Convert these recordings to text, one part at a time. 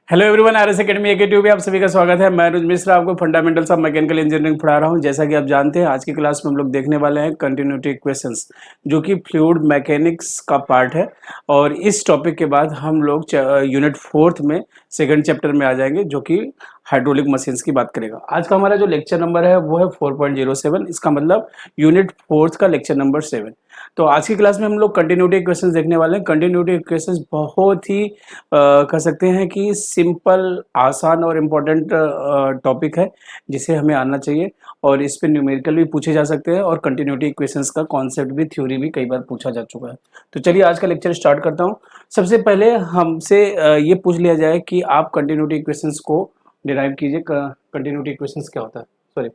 Hello everyone, RS academy के में आप सभी का स्वागत है। मैं अनुज मिश्रा आपको फंडामेंटल्स ऑफ मैकेनिकल इंजीनियरिंग पढ़ा रहा हूं। जैसा कि आप जानते हैं, आज की क्लास में हम लोग देखने वाले हैं कंटिन्यूटी इक्वेशंस, जो कि फ्लूइड मैकेनिक्स का पार्ट है। और इस टॉपिक के बाद हम लोग यूनिट 4 में सेकंड चैप्टर में आ जाएंगे, जो कि हाइड्रोलिक मशीन्स की बात करेगा। आज का हमारा जो लेक्चर नंबर है वो है 4.07। इसका मतलब यूनिट 4 का लेक्चर नंबर 7। तो आज की क्लास में हम लोग कंटिन्यूटी इक्वेशंस देखने वाले हैं। कंटिन्यूटी इक्वेशंस बहुत ही कह सकते हैं कि सिंपल, आसान और इम्पोर्टेंट टॉपिक है, जिसे हमें आना चाहिए। और इस पे न्यूमेरिकल भी पूछे जा सकते हैं और कंटिन्यूटी इक्वेशंस का कॉन्सेप्ट भी, थ्योरी भी कई बार पूछा जा चुका है। तो चलिए आज का लेक्चर स्टार्ट करता हूँ। सबसे पहले हमसे ये पूछ लिया जाए कि आप कंटिन्यूटी इक्वेशंस को डिराइव कीजिए। कंटिन्यूटी इक्वेशंस क्या होता है, सॉरी,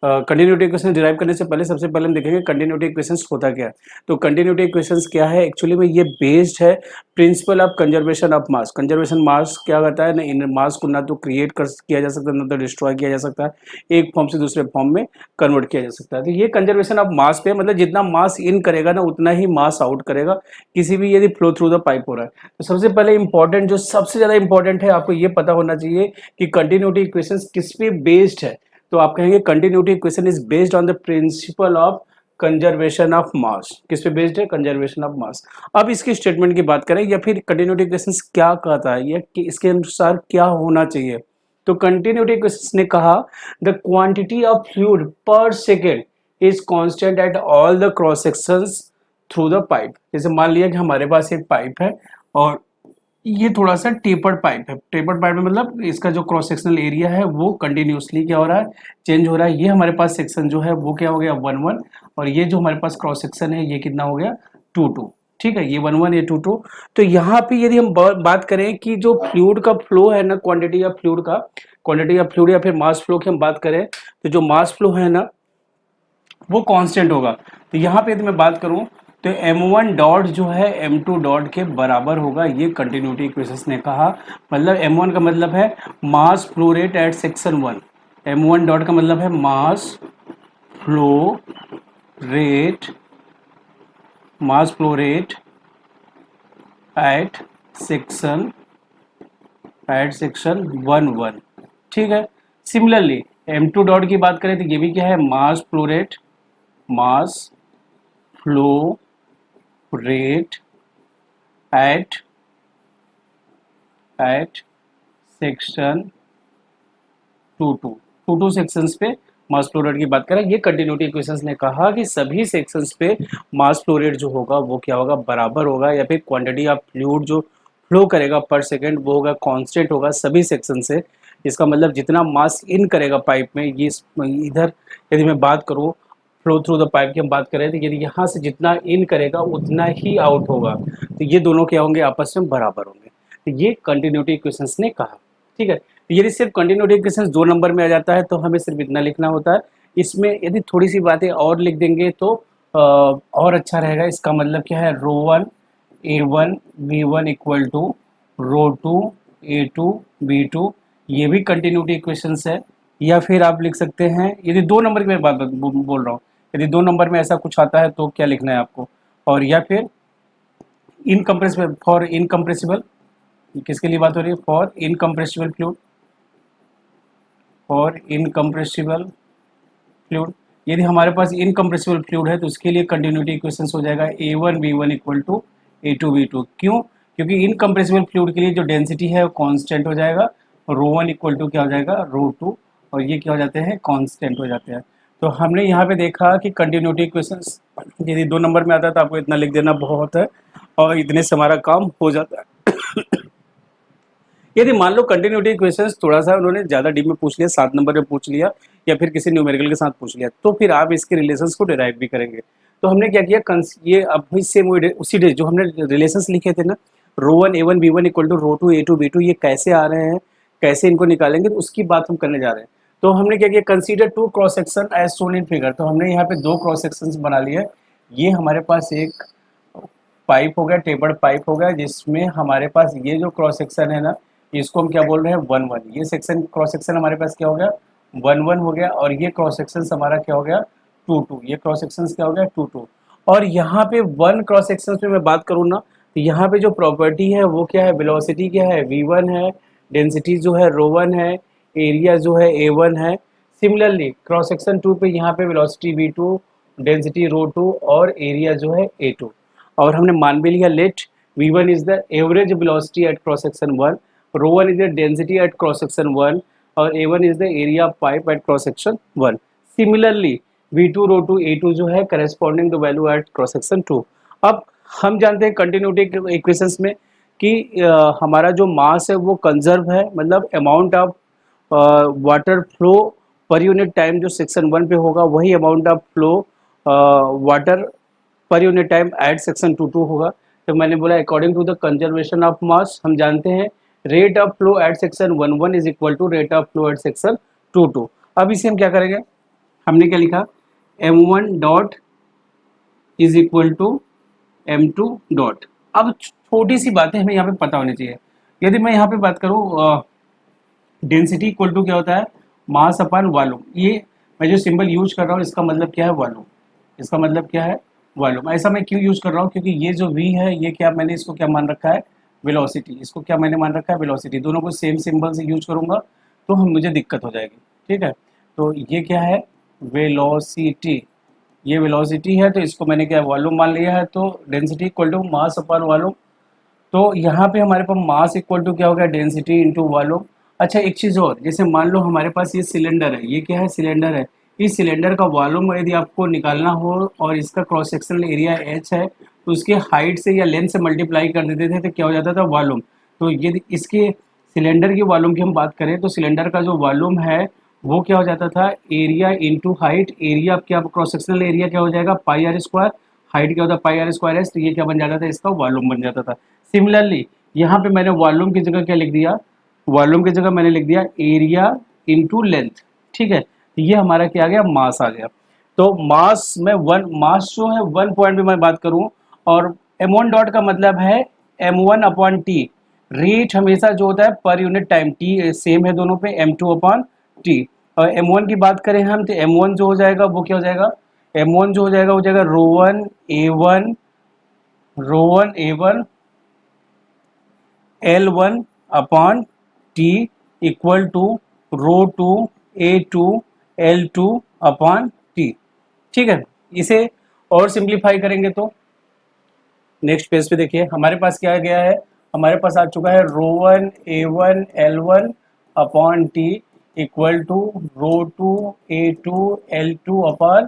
कंटिन्यूटी इक्वेशन डिराइव करने से पहले सबसे पहले हम देखेंगे कंटिन्यूटी इक्वेशंस होता क्या है। तो कंटिन्यूटी इक्वेशंस क्या है, एक्चुअली में ये बेस्ड है principle of conservation of mass. Conservation mass क्या करता है ना, इन मास को ना तो क्रिएट कर किया जा सकता है, ना तो डिस्ट्रॉय किया जा सकता है, एक फॉर्म से दूसरे फॉर्म में कन्वर्ट किया जा सकता है। तो ये कंजर्वेशन ऑफ मास पे, मतलब जितना मास इन करेगा ना उतना ही मास आउट करेगा, किसी भी यदि फ्लो थ्रू द पाइप हो रहा है। तो सबसे पहले इंपॉर्टेंट, जो सबसे ज्यादा इंपॉर्टेंट है, आपको ये पता होना चाहिए कि कंटिन्यूटी इक्वेशंस किस पे बेस्ड है। तो आप कहेंगे continuity equation is based on the principal of conservation of मास। किस पे बेस्ड है? कंजर्वेशन ऑफ मास। अब इसकी स्टेटमेंट की बात करें या फिर कंटिन्यूटी इक्वेशन क्या कहता है या कि इसके अनुसार क्या होना चाहिए। तो कंटिन्यूटी इक्वेशन ने कहा द क्वांटिटी ऑफ फ्लूइड पर second is constant at all the cross sections through the pipe. जैसे मान लिया कि हमारे पास एक पाइप है और ये थोड़ा सा टेपर्ड पाइप है। टेपर्ड पाइप में मतलब इसका जो क्रॉस सेक्शनल एरिया है वो कंटिन्यूसली क्या हो रहा है, चेंज हो रहा है। ये हमारे पास सेक्शन जो है वो क्या हो गया, 1 1, और ये जो हमारे पास क्रॉस सेक्शन है ये कितना हो गया, 2 2। ठीक है, ये 1 1, ये 2 2। तो यहाँ पे यदि हम बात करें कि जो फ्लूइड का फ्लो है ना, क्वांटिटी ऑफ फ्लूइड का, क्वांटिटी ऑफ फ्लूइड या फिर मास फ्लो की हम बात करें, तो जो मास फ्लो है ना वो कांस्टेंट होगा। तो यहाँ पे यदि मैं बात करूं तो m1 डॉट जो है m2 डॉट के बराबर होगा। ये कंटिन्यूटी इक्वेशंस ने कहा, मतलब m1 का मतलब है mass flow rate at section 1। m1 dot का मतलब है mass flow rate, mass flow rate at section 1 1। ठीक है। सिमिलरली m2 डॉट की बात करें तो ये भी क्या है, mass flow rate, mass flow rate at section 2 sections पे मास फ्लो रेट की बात करें। ये कंटिन्यूटी इक्वेशंस ने कहा कि सभी सेक्शंस पे मास फ्लो रेट जो होगा वो क्या होगा, बराबर होगा, या फिर क्वांटिटी ऑफ फ्लूइड जो फ्लो करेगा पर सेकेंड वो होगा कांस्टेंट होगा सभी सेक्शन से। इसका मतलब जितना मास इन करेगा पाइप में, ये इधर यदि मैं बात करूँ फ्लो थ्रू द पाइप की हम बात करें, तो यदि यहाँ से जितना इन करेगा उतना ही आउट होगा। तो ये दोनों क्या होंगे, आपस में बराबर होंगे। तो ये कंटिन्यूटी इक्वेशंस ने कहा। ठीक है। यदि सिर्फ कंटिन्यूटी इक्वेशंस 2 नंबर में आ जाता है तो हमें सिर्फ इतना लिखना होता है। इसमें यदि थोड़ी सी बातें और लिख देंगे तो और अच्छा रहेगा। इसका मतलब क्या है, row 1 A1 V1 equal to row 2 A2 B2, ये भी कंटिन्यूटी इक्वेशंस है। या फिर आप लिख सकते हैं, यदि 2 नंबर की मैं बात बोल रहा हूँ, यदि 2 नंबर में ऐसा कुछ आता है तो क्या लिखना है आपको। और या फिर इनकम्प्रेसिबल, फॉर इनकम्प्रेसिबल, किसके लिए बात हो रही है, for incompressible fluid, for incompressible fluid. यदि हमारे पास इनकम्प्रेसिबल फ्लूइड है तो उसके लिए कंटिन्यूटी इक्वेशंस हो जाएगा A1 V1 equal to A2 B2। क्यों? क्योंकि इनकम्प्रेसिबल फ्लूइड के लिए जो डेंसिटी है वो कांस्टेंट हो जाएगा, रो 1 इक्वल टू क्या हो जाएगा, रो 2, और ये क्या हो जाते हैं, कांस्टेंट हो जाते हैं। तो हमने यहाँ पे देखा कि कंटिन्यूटी इक्वेशंस यदि 2 नंबर में आता है तो आपको इतना लिख देना बहुत है और इतने से हमारा काम हो जाता है। यदि मान लो कंटिन्यूटी इक्वेशंस थोड़ा सा उन्होंने ज़्यादा डीप में पूछ लिया, 7 नंबर में पूछ लिया या फिर किसी न्यूमेरिकल के साथ पूछ लिया, तो फिर आप इसके रिलेशंस को डिराइव भी करेंगे। तो हमने क्या किया, ये अभी से उसी डे जो हमने रिलेशंस लिखे थे ना, रो 1 A1 B1 equal to row 2 A2 B2, ये कैसे आ रहे हैं, कैसे इनको निकालेंगे, तो उसकी बात हम करने जा रहे हैं। तो हमने क्या किया, consider 2 cross section as shown in figure. तो हमने यहाँ पे 2 क्रॉस सेक्शंस बना लिए। ये हमारे पास एक पाइप हो गया, टेपर्ड पाइप हो गया, जिसमें हमारे पास ये जो क्रॉस सेक्शन है ना, इसको हम क्या बोल रहे हैं, 1 1। ये सेक्शन, क्रॉस सेक्शन हमारे पास क्या हो गया, 1 1 हो गया, और ये क्रॉस सेक्शन हमारा क्या हो गया, 2 2। ये क्रॉस सेक्शन क्या हो गया, 2 2। और यहाँ पे 1 क्रॉस सेक्शन में मैं बात करूँ ना, तो यहाँ पे जो प्रॉपर्टी है वो क्या है, वेलोसिटी क्या है, V1 है, डेंसिटी जो है रो 1 है, एरिया जो है A1 है। सिमिलरली क्रॉस सेक्शन 2 पे यहाँ पे वेलोसिटी V2, डेंसिटी रो 2 और एरिया जो है A2। और हमने मान भी लिया let V1 is the average velocity at cross section 1, rho 1 is the density at cross section 1 और A1 is the area of pipe at cross section 1। Similarly V2 rho 2 A2 जो है corresponding the value at cross section 2। अब हम जानते हैं continuity equations में कि हमारा जो मास है वो कंजर्व है, मतलब amount of water flow per unit time जो सेक्शन 1 पे होगा वही amount of flow water per unit time at section 2 होगा। तो मैंने बोला according to the conservation of mass हम जानते हैं rate of flow at section 1 is equal to rate of flow at section 2। अब इसे हम क्या करेंगे, हमने क्या लिखा m1 dot is equal to m2 dot. अब छोटी सी बातें हमें यहाँ पे पता होनी चाहिए। यदि मैं यहाँ पे बात करूँ डेंसिटी इक्वल टू क्या होता है, मास अपन वॉल्यूम। ये मैं जो सिंबल यूज कर रहा हूँ इसका मतलब क्या है, वॉल्यूम। इसका मतलब क्या है, वॉल्यूम। ऐसा मैं क्यों यूज कर रहा हूँ, क्योंकि ये जो v है ये क्या मैंने इसको क्या मान रखा है, वेलोसिटी। इसको क्या मैंने मान रखा है, वेलोसिटी। दोनों को सेम सिंबल से यूज करूंगा तो हम मुझे दिक्कत हो जाएगी, ठीक है। तो ये क्या है, वेलोसिटी। ये वेलोसिटी है तो इसको मैंने क्या वॉल्यूम मान लिया है। तो density equal to mass upon volume. तो यहाँ पे हमारे पास मास इक्वल टू क्या हो गया, डेंसिटी इंटू वॉल्यूम। अच्छा एक चीज़ और, जैसे मान लो हमारे पास ये सिलेंडर है, ये क्या है, सिलेंडर है। इस सिलेंडर का वॉल्यूम यदि आपको निकालना हो और इसका क्रॉस सेक्शनल एरिया h है तो उसके हाइट से या लेंथ से मल्टीप्लाई कर देते थे तो क्या हो जाता था, वॉल्यूम। तो यदि इसके सिलेंडर की वॉल्यूम की हम बात करें तो सिलेंडर का जो वॉल्यूम है वो क्या हो जाता था, एरिया इंटू हाइट। एरिया क्या, क्रॉस सेक्शनल एरिया क्या हो जाएगा, पाई आर स्क्वायर। हाइट क्या होता है, पाई आर स्क्वायर एस। तो ये क्या बन जाता था, इसका वॉल्यूम बन जाता था। सिमिलरली यहाँ पे मैंने वॉल्यूम की जगह क्या लिख दिया, वॉल्यूम की जगह मैंने लिख दिया एरिया इंटू लेंथ, ठीक है। ये हमारा क्या आ गया, मास आ गया। तो मास में मास जो है 1 पॉइंट पे मैं बात करूं और m1 डॉट का मतलब है m1 अपॉन टी। रेट हमेशा जो होता है पर यूनिट टाइम, टी सेम है दोनों पे, m2 अपॉन टी। और m1 की बात करें हम तो m1 जो हो जाएगा वो क्या हो जाएगा, m1 जो हो जाएगा वो जाएगा rho 1 a1 L1 upon T equal to row 2 A2 L2 upon T, ठीक है। इसे और सिंप्लीफाई करेंगे तो नेक्स्ट पेज पे देखिए हमारे पास क्या आ गया है, हमारे पास आ चुका है row 1 A1 L1 upon T equal to row 2 A2 L2 upon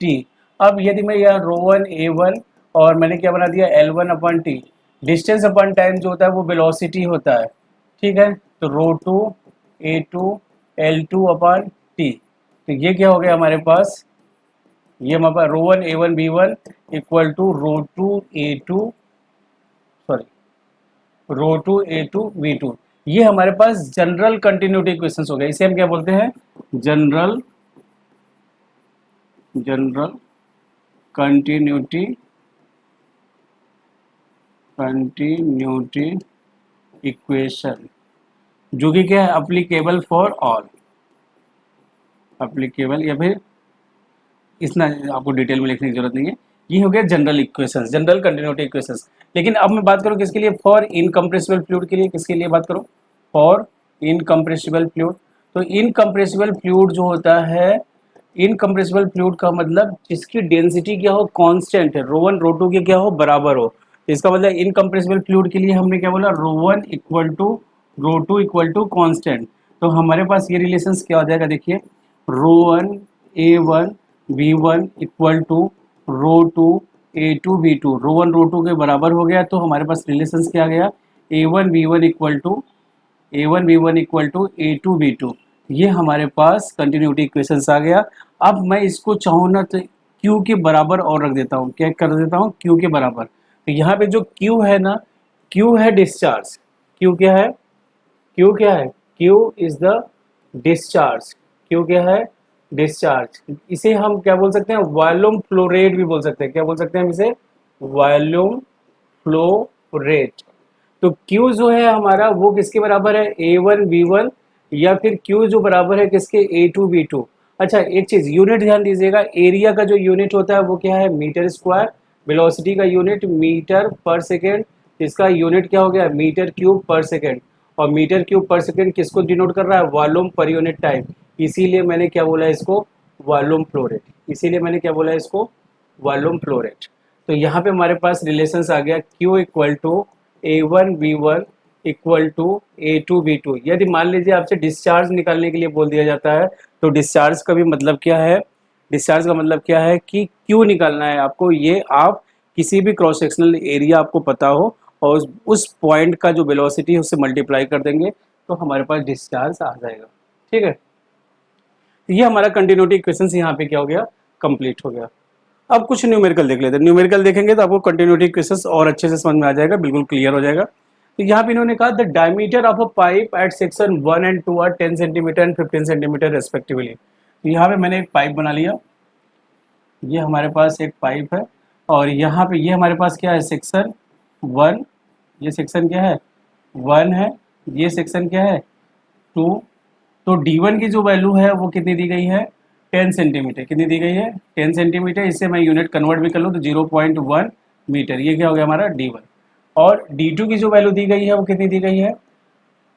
T. अब यदि मैं यह रो 1 A1 और मैंने क्या बना दिया L1 upon T, distance upon time जो होता है वो वेलोसिटी होता है, ठीक है। तो रो 2 A2 L2 अपॉन टी। तो ये क्या हो गया हमारे पास, ये हमारे पास रो 1 A1 B1 equal to row 2 A2 ये हमारे पास जनरल कंटिन्यूटी इक्वेशंस हो गए। इसे हम क्या बोलते हैं, जनरल कंटिन्यूटी इक्वेशन, जो कि क्या है, अप्लीकेबल फॉर ऑल, अप्लीकेबल, या फिर इतना आपको डिटेल में लिखने की जरूरत नहीं है। ये हो गया general equations, general continuity equations. लेकिन अब मैं बात करूं किसके लिए, फॉर इनकम्प्रेसिबल फ्लूइड के लिए। किसके लिए बात करूं, फॉर इनकम्प्रेसिबल फ्लूइड। तो इनकम्प्रेसिबल फ्लूइड जो होता है, इनकम्प्रेसिबल फ्लूइड का मतलब जिसकी डेंसिटी क्या हो, कांस्टेंट है, रो 1 रो 2 के क्या हो, बराबर हो। तो इसका मतलब इनकम्प्रेसिबल फ्लूइड के लिए हमने क्या बोला, row 1 equal to row 2 equal to constant. तो हमारे पास ये रिलेशंस क्या हो जाएगा, देखिए रो 1 A1 V1 equal to row 2 A2 V2, रो 1 रो 2 के बराबर हो गया। तो हमारे पास रिलेशंस क्या आ गया, A1 V1 equal to A2 V2। ये हमारे पास कंटिन्यूटी इक्वेशंस आ गया। अब मैं इसको चाहूँ ना तो Q के बराबर और रख देता हूँ, क्या कर देता हूँ, Q के बराबर। तो यहाँ पे जो Q है ना, Q है डिस्चार्ज। Q क्या है, Q क्या है, Q is the discharge. Q क्या है, डिस्चार्ज। इसे हम क्या बोल सकते हैं, वॉल्यूम फ्लो रेट भी बोल सकते हैं। क्या बोल सकते हैं हम इसे, वॉल्यूम फ्लो रेट। तो Q जो है हमारा वो किसके बराबर है, A1 B1, या फिर Q जो बराबर है किसके, A2 B2। अच्छा एक चीज यूनिट ध्यान दीजिएगा, एरिया का जो यूनिट होता है वो क्या है, मीटर स्क्वायर। वेलोसिटी का यूनिट मीटर पर सेकेंड, इसका यूनिट क्या हो गया, मीटर क्यूब पर सेकेंड। और मीटर क्यूब पर सेकेंड किसको डिनोट कर रहा है, वॉल्यूम पर यूनिट टाइम, इसीलिए मैंने क्या बोला इसको, वॉल्यूम फ्लो रेट, इसीलिए मैंने क्या बोला इसको, वॉल्यूम फ्लो रेट। तो यहाँ पे हमारे पास रिलेशंस आ गया Q equal to A1V1 equal to A2V2। यदि मान लीजिए आपसे डिस्चार्ज निकालने के लिए बोल दिया जाता है तो डिस्चार्ज का भी मतलब क्या है, डिस्चार्ज का मतलब क्या है कि Q निकालना है आपको, ये आप किसी भी क्रॉस सेक्शनल एरिया आपको पता हो और उस पॉइंट का जो वेलोसिटी है उससे मल्टीप्लाई कर देंगे तो हमारे पास डिस्चार्ज आ जाएगा। ठीक है, तो ये हमारा कंटिन्यूटी इक्वेशन यहाँ पे क्या हो गया, कंप्लीट हो गया। अब कुछ न्यूमेरिकल देख लेते हैं, न्यूमेरिकल देखेंगे तो आपको कंटिन्यूटी इक्वेशन और अच्छे से समझ में आ जाएगा, बिल्कुल क्लियर हो जाएगा। तो यहाँ पे इन्होंने कहा the diameter of a pipe at section 1 and 2 are 10 centimetre and 15 centimetre respectively. तो यहाँ पे मैंने एक पाइप बना लिया, ये हमारे पास एक पाइप है और यहाँ पे ये हमारे पास क्या है, सेक्शन 1, ये सेक्शन क्या है 1 है, ये सेक्शन क्या है 2। तो D1 की जो वैल्यू है वो कितनी दी गई है, 10 सेंटीमीटर, कितनी दी गई है 10 सेंटीमीटर, इससे मैं यूनिट कन्वर्ट भी कर लूँ तो 0.1 मीटर, ये क्या हो गया हमारा D1। और D2 की जो वैल्यू दी गई है वो कितनी दी गई है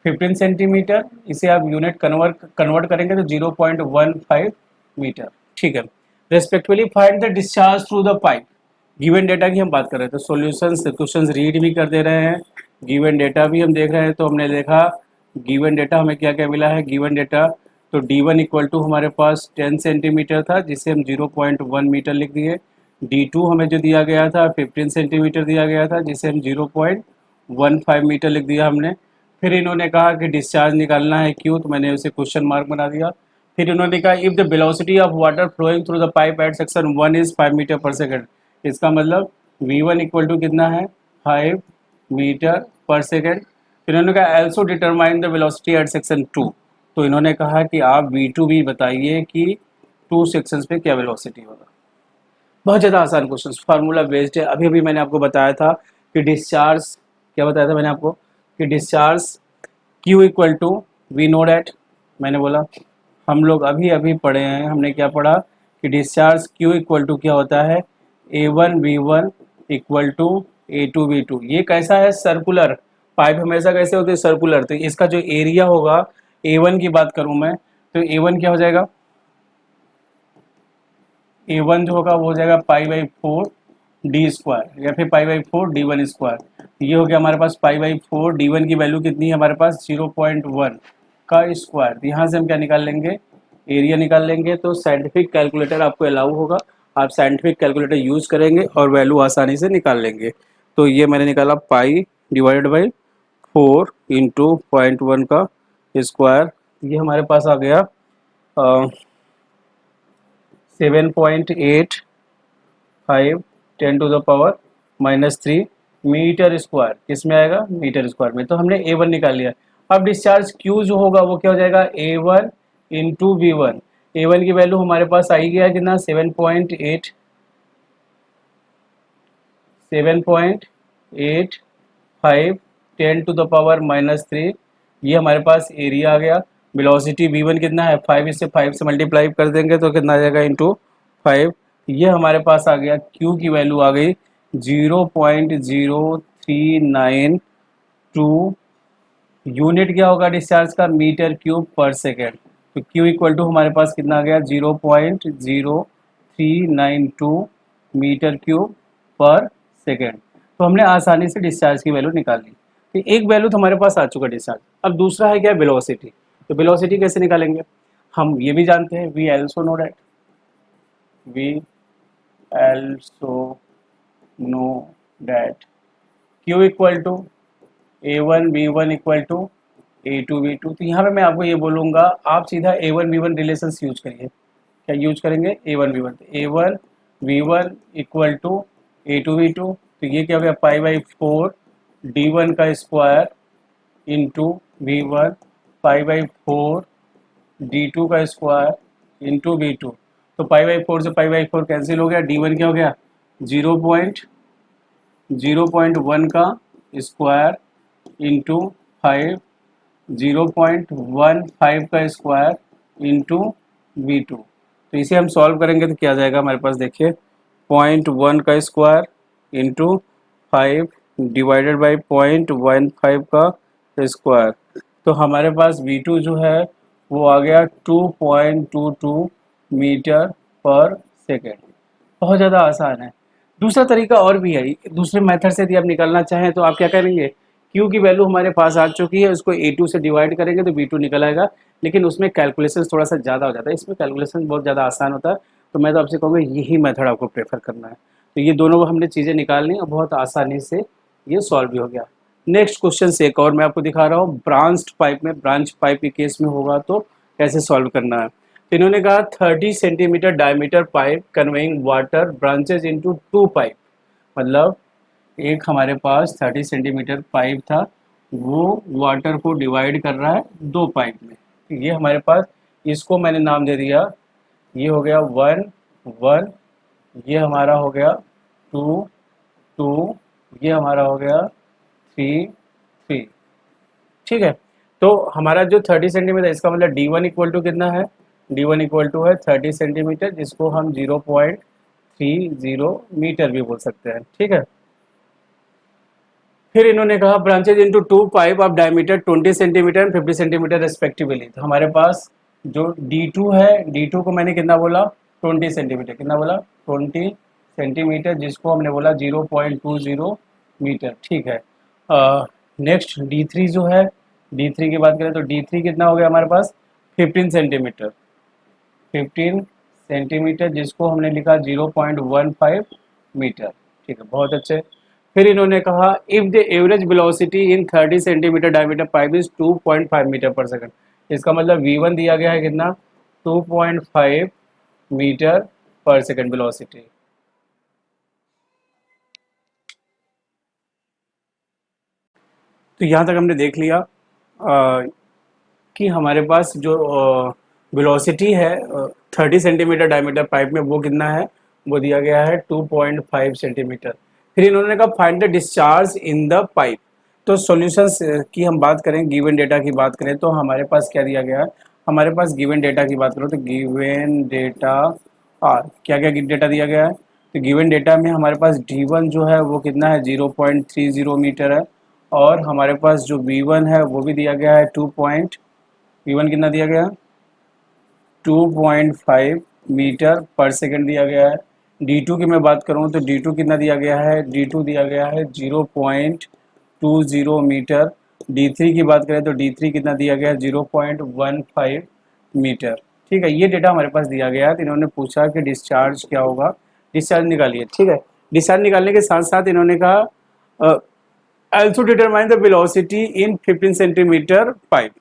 15 सेंटीमीटर, इसे आप यूनिट कन्वर्ट करेंगे तो 0.15 मीटर। ठीक है, respectively find the discharge through the pipe. Given data की हम बात कर रहे थे, तो सॉल्यूशंस क्वेश्चंस रीड भी कर दे रहे हैं, गिवन डेटा भी हम देख रहे हैं। तो हमने देखा गिवन डेटा हमें क्या क्या मिला है, गिवन डेटा तो D1 इक्वल टू हमारे पास 10 सेंटीमीटर था जिसे हम 0.1 मीटर लिख दिए। D2 हमें जो दिया गया था 15 सेंटीमीटर दिया गया था जिसे हम 0.15 मीटर लिख दिया हमने। फिर इन्होंने कहा कि डिस्चार्ज निकालना है क्यों, तो मैंने उसे क्वेश्चन मार्क बना दिया। फिर इन्होंने कहा if the velocity of water flowing through the pipe at section 1 is 5 metre per second, इसका मतलब V1 इक्वल टू कितना है 5 मीटर पर सेकेंड। फिर इन्होंने कहा also determine the velocity at section 2, तो इन्होंने कहा कि आप V2 भी बताइए कि 2 सेक्शंस पे क्या वेलोसिटी होगा। बहुत ज़्यादा आसान क्वेश्चन, फार्मूला बेस्ड है। अभी अभी मैंने आपको बताया था कि डिस्चार्ज, क्या बताया था मैंने आपको कि discharge Q equal to we know that, मैंने बोला हम लोग अभी अभी पढ़े हैं, हमने क्या पढ़ा कि डिस्चार्ज Q इक्वल टू क्या होता है A1V1 इक्वल टू A2V2। ये कैसा है, सर्कुलर पाइप, हमेशा कैसे होते हैं सर्कुलर। तो इसका जो एरिया होगा A1 की बात करूं मैं तो A1 क्या हो जाएगा, A1 जो होगा वो हो जाएगा π/4 डी स्क्वायर या फिर π/4 D1 स्क्वायर। ये हो गया हमारे पास π/4, D1 की वैल्यू कितनी है हमारे पास 0.1 का स्क्वायर। यहाँ से हम क्या निकाल लेंगे, एरिया निकाल लेंगे। तो साइंटिफिक कैलकुलेटर आपको अलाउ होगा, आप साइंटिफिक कैलकुलेटर यूज़ करेंगे और वैल्यू आसानी से निकाल लेंगे। तो ये मैंने निकाला π/4 इंटू 0.1 का स्क्वायर, ये हमारे पास आ गया 7.85 10⁻³ मीटर स्क्वायर, किस में आएगा मीटर स्क्वायर में। तो हमने A1 निकाल लिया। अब डिस्चार्ज Q जो होगा वो क्या हो जाएगा A1 इंटू V1। A1 की वैल्यू हमारे पास आई गया कितना 7.85 10⁻³ ये हमारे पास एरिया आ गया। वेलोसिटी V1 कितना है 5, इससे 5 से मल्टीप्लाई कर देंगे तो कितना आ जाएगा इंटू 5। ये हमारे पास आ गया Q की वैल्यू आ गई 0.0392, यूनिट क्या होगा डिस्चार्ज का मीटर क्यूब पर सेकेंड। तो Q इक्वल टू हमारे पास कितना आ गया 0.0392 मीटर क्यूब पर सेकेंड। तो हमने आसानी से डिस्चार्ज की वैल्यू निकाल ली। तो एक वैल्यू तो हमारे पास आ चुका डिस्चार्ज। अब दूसरा है क्या वेलोसिटी। तो वेलोसिटी कैसे निकालेंगे, हम ये भी जानते हैं we also know that, we also know that Q equal to A1V1 equal to A2V2। तो यहाँ पे मैं आपको ये बोलूँगा आप सीधा A1V1 रिलेशंस यूज करिए। क्या यूज करेंगे A1V1, A1V1 equal to A2V2। तो ये क्या हो गया π/4 D1 का स्क्वायर इंटू V1 π/4 D2 का स्क्वायर इंटू V2। तो π/4 से π/4 कैंसिल हो गया, D1 क्या हो गया 0.1 का स्क्वायर इंटू 5, 0.15 का स्क्वायर इंटू V2। तो इसे हम सॉल्व करेंगे तो क्या आ जाएगा हमारे पास, देखिए 0.1 का स्क्वायर इंटू 5 डिवाइडेड बाई 0.15 का स्क्वायर। तो हमारे पास V2 जो है वो आ गया 2.22 मीटर पर सेकेंड। बहुत ज़्यादा आसान है। दूसरा तरीका और भी है, दूसरे मेथड से यदि आप निकालना चाहें तो आप क्या करेंगे, Q की वैल्यू हमारे पास आ चुकी है, उसको A2 से डिवाइड करेंगे तो V2 निकल आएगा, लेकिन उसमें कैलकुलेशन थोड़ा सा ज़्यादा हो जाता है, इसमें कैलकुलेशन बहुत ज़्यादा आसान होता है। तो मैं तो आपसे कहूँगा यही मेथड आपको प्रेफर करना है। तो ये दोनों हमने चीज़ें निकालनी और बहुत आसानी से ये सॉल्व भी हो गया। नेक्स्ट क्वेश्चन से एक और मैं आपको दिखा रहा हूँ, ब्रांच्ड पाइप में, ब्रांच पाइप के केस में होगा तो कैसे सॉल्व करना है। तो इन्होंने कहा 30 centimetre diameter pipe conveying water branches into 2 pipe. मतलब एक हमारे पास 30 सेंटीमीटर पाइप था, वो वाटर को डिवाइड कर रहा है 2 पाइप में। तो ये हमारे पास, इसको मैंने नाम दे दिया, ये हो गया 1 1, ये हमारा हो गया 2 2, ये हमारा हो गया 3 3। ठीक है। तो हमारा जो 30 सेंटीमीटर, इसका मतलब D1 इक्वल टू कितना है, D1 इक्वल टू है 30 सेंटीमीटर, जिसको हम 0.30 मीटर भी बोल सकते हैं। ठीक है। फिर इन्होंने कहा branches into 2 pipe of diameter 20 centimetre and 50 centimetre respectively. तो हमारे पास जो D2 है, D2 को मैंने कितना बोला, 20 सेंटीमीटर, कितना बोला, 20 सेंटीमीटर, जिसको हमने बोला 0.20 मीटर। ठीक है। नेक्स्ट D3 जो है, D3 की बात करें तो D3 कितना हो गया हमारे पास, 15 सेंटीमीटर, 15 सेंटीमीटर, जिसको हमने लिखा 0.15 मीटर। ठीक है, बहुत अच्छे। फिर इन्होंने कहा if the average velocity in 30 centimetre diameter pipe is 2.5 metre per second. इसका मतलब V1 दिया गया है कितना, 2.5 मीटर पर सेकंड वेलोसिटी। तो यहाँ तक हमने देख लिया कि हमारे पास जो वेलोसिटी है 30 सेंटीमीटर डायमीटर पाइप में, वो कितना है, वो दिया गया है 2.5 सेंटीमीटर। फिर इन्होंने कहा find the discharge in the pipe. तो सॉल्यूशंस की हम बात करें, गिवन डेटा की बात करें, तो हमारे पास क्या दिया गया है, हमारे पास गिवन डेटा की बात करो तो गिवन डेटा आर, क्या क्या डेटा दिया गया है। तो गिवन डेटा में हमारे पास D1 जो है वो कितना है, 0.30 मीटर है, और हमारे पास जो V1 है वो भी दिया गया है V1 कितना दिया गया, 2.5 मीटर पर सेकंड दिया गया है। D2 की मैं बात करूं तो D2 कितना दिया गया है, D2 दिया गया है 0.20 मीटर। D3 की बात करें तो D3 कितना दिया गया है, 0.15 मीटर। ठीक है, ये डेटा हमारे पास दिया गया है। तो इन्होंने पूछा कि डिस्चार्ज क्या होगा, डिस्चार्ज निकालिए। ठीक है, डिस्चार्ज निकालने के साथ साथ इन्होंने कहा also determine the velocity in 15 centimetre pipe.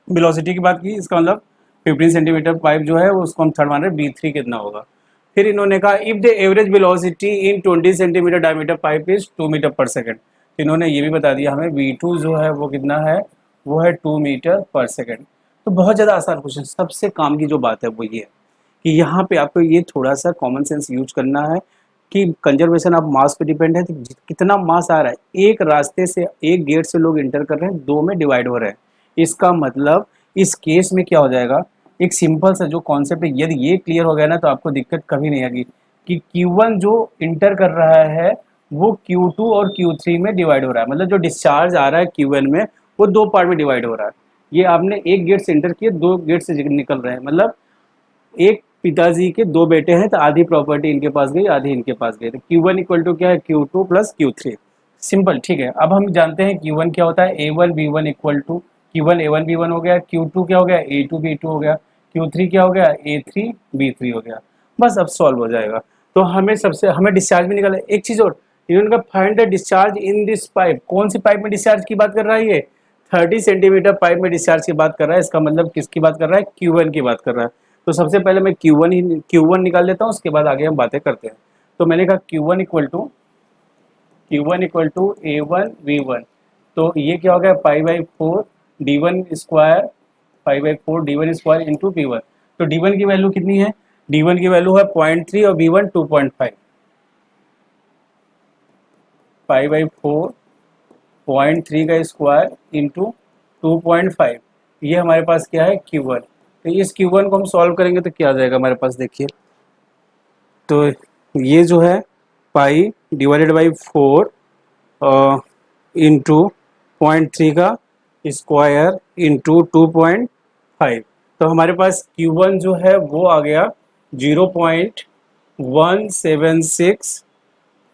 Velocity की बात की, इसका मतलब 15 सेंटीमीटर पाइप जो है वो, उसको हम थर्ड मान रहे हैं, B3 कितना होगा। फिर इन्होंने कहा if the average velocity in 20 centimetre diameter pipe is 2 metre per second. इन्होंने ये भी बता दिया हमें V2 जो है वो कितना है, वो है 2 मीटर पर सेकंड। तो बहुत ज़्यादा आसान क्वेश्चन। सबसे काम की जो बात है वो ये है कि यहाँ पे आपको ये थोड़ा सा कॉमन सेंस यूज करना है कि कंजर्वेशन ऑफ मास पे डिपेंड है। तो कितना मास आ रहा है, एक रास्ते से, एक गेट से लोग इंटर कर रहे हैं, 2 में डिवाइड हो रहे हैं। इसका मतलब इस केस में क्या हो जाएगा, एक सिंपल सा जो कॉन्सेप्ट है, यदि ये क्लियर हो गया ना तो आपको दिक्कत कभी नहीं आएगी कि Q1 जो इंटर कर रहा है वो Q2 और Q3 में डिवाइड हो रहा है। मतलब जो डिस्चार्ज आ रहा है Q1 में वो 2 पार्ट में डिवाइड हो रहा है। ये आपने एक गेट से इंटर किए, 2 गेट से निकल रहे हैं, मतलब एक पिताजी के 2 बेटे हैं तो आधी प्रॉपर्टी इनके पास गई, आधी इनके पास गई। तो Q1 इक्वल टू क्या है, Q2 प्लस Q3। सिंपल। ठीक है, अब हम जानते हैं Q1 क्या होता है, A1B1 equal to Q1 A1B1 हो गया, Q2 क्या हो गया, A2B2 हो गया, Q3 क्या हो गया, A3B3 हो गया। बस अब सॉल्व हो जाएगा। तो हमें डिस्चार्ज भी निकाला। एक चीज और, इन्होंने कहा find the discharge in this pipe. कौन सी पाइप में डिस्चार्ज की बात कर रहा है, ये 30 सेंटीमीटर पाइप में डिस्चार्ज की बात कर रहा है। इसका मतलब किसकी बात कर रहा है, Q1 की बात कर रहा है। तो सबसे पहले मैं Q1 निकाल लेता हूँ, उसके बाद आगे हम बातें करते हैं। तो मैंने कहा Q1 इक्वल टू A1V1। तो ये क्या हो गया, पाई/4 D1 स्क्वायर, पाई/4 D1 स्क्वायर इंटू V1। तो D1 की वैल्यू कितनी है, D1 की वैल्यू है 0.3 और V1 2.5। पाई/4 0.3 का स्क्वायर इंटू 2.5, ये हमारे पास क्या है, Q1। तो इस Q1 को हम सॉल्व करेंगे तो क्या आ जाएगा हमारे पास, देखिए। तो ये जो है पाई डिवाइडेड बाई 4 इंटू 0.3 का स्क्वायर इंटू 2.5। तो हमारे पास Q1 जो है वो आ गया 0.176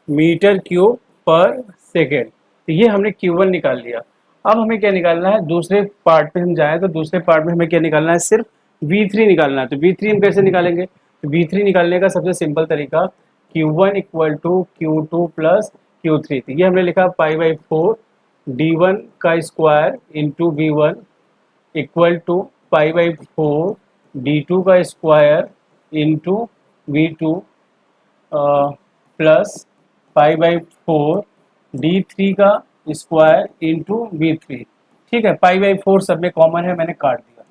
मीटर क्यूब पर सेकेंड। तो ये हमने Q1 निकाल लिया। अब हमें क्या निकालना है, दूसरे पार्ट पे हम जाएं तो दूसरे पार्ट में हमें क्या निकालना है, सिर्फ V3 निकालना है। तो V3 हम कैसे निकालेंगे, तो V3 निकालने का सबसे सिंपल तरीका Q1 equal to Q2 plus Q3। तो ये हमने लिखा π/4 D1 का square into V1 equal to π/4 D2 का square into V2 plus π/4 D3 का स्क्वायर इंटू V3। ठीक है, π/4 सब में कॉमन है, मैंने काट दिया।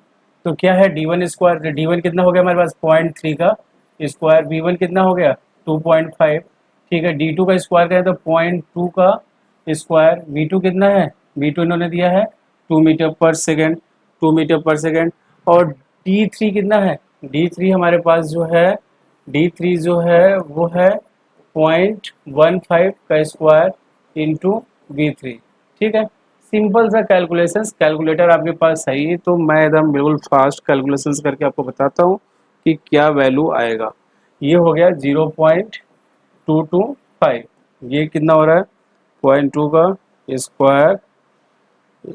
तो क्या है D1 स्क्वायर, D1 कितना हो गया हमारे पास 0.3 का स्क्वायर, V1 कितना हो गया 2.5। ठीक है, D2 का स्क्वायर करें तो 0.2 का स्क्वायर, V2 कितना है, V2 इन्होंने दिया है 2 metre per second, 2 metre per second. और D3 कितना है, D3 हमारे पास जो है, D3 जो है वो है 0.15 का स्क्वायर इंटू V3। ठीक है, सिंपल सा कैलकुलेशंस, कैलकुलेटर आपके पास सही है तो मैं एकदम बिल्कुल फास्ट कैलकुलेशंस करके आपको बताता हूँ कि क्या वैल्यू आएगा। ये हो गया 0.225, ये कितना हो रहा है 0.2 का स्क्वायर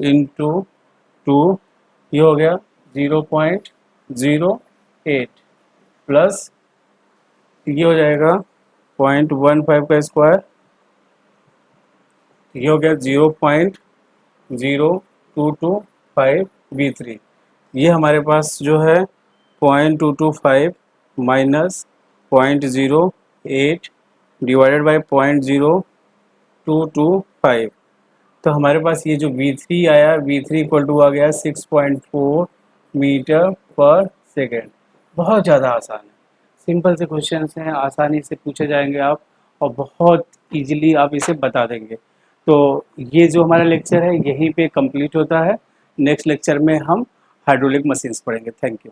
इंटू 2, ये हो गया 0.08 प्लस ये हो जाएगा 0.15 का स्क्वायर, ये हो गया 0.0225 V3। ये हमारे पास जो है 0.225 माइनस 0.08 डिवाइडेड बाई 0.0225। तो हमारे पास ये जो V3 आया, V3 इक्वल टू आ गया 6.4 मीटर पर सेकेंड। बहुत ज़्यादा आसान है, सिंपल से क्वेश्चन हैं, आसानी से पूछे जाएंगे आप और बहुत इजीली आप इसे बता देंगे। तो ये जो हमारा लेक्चर है यहीं पे कंप्लीट होता है। नेक्स्ट लेक्चर में हम हाइड्रोलिक मशीन्स पढ़ेंगे। Thank you.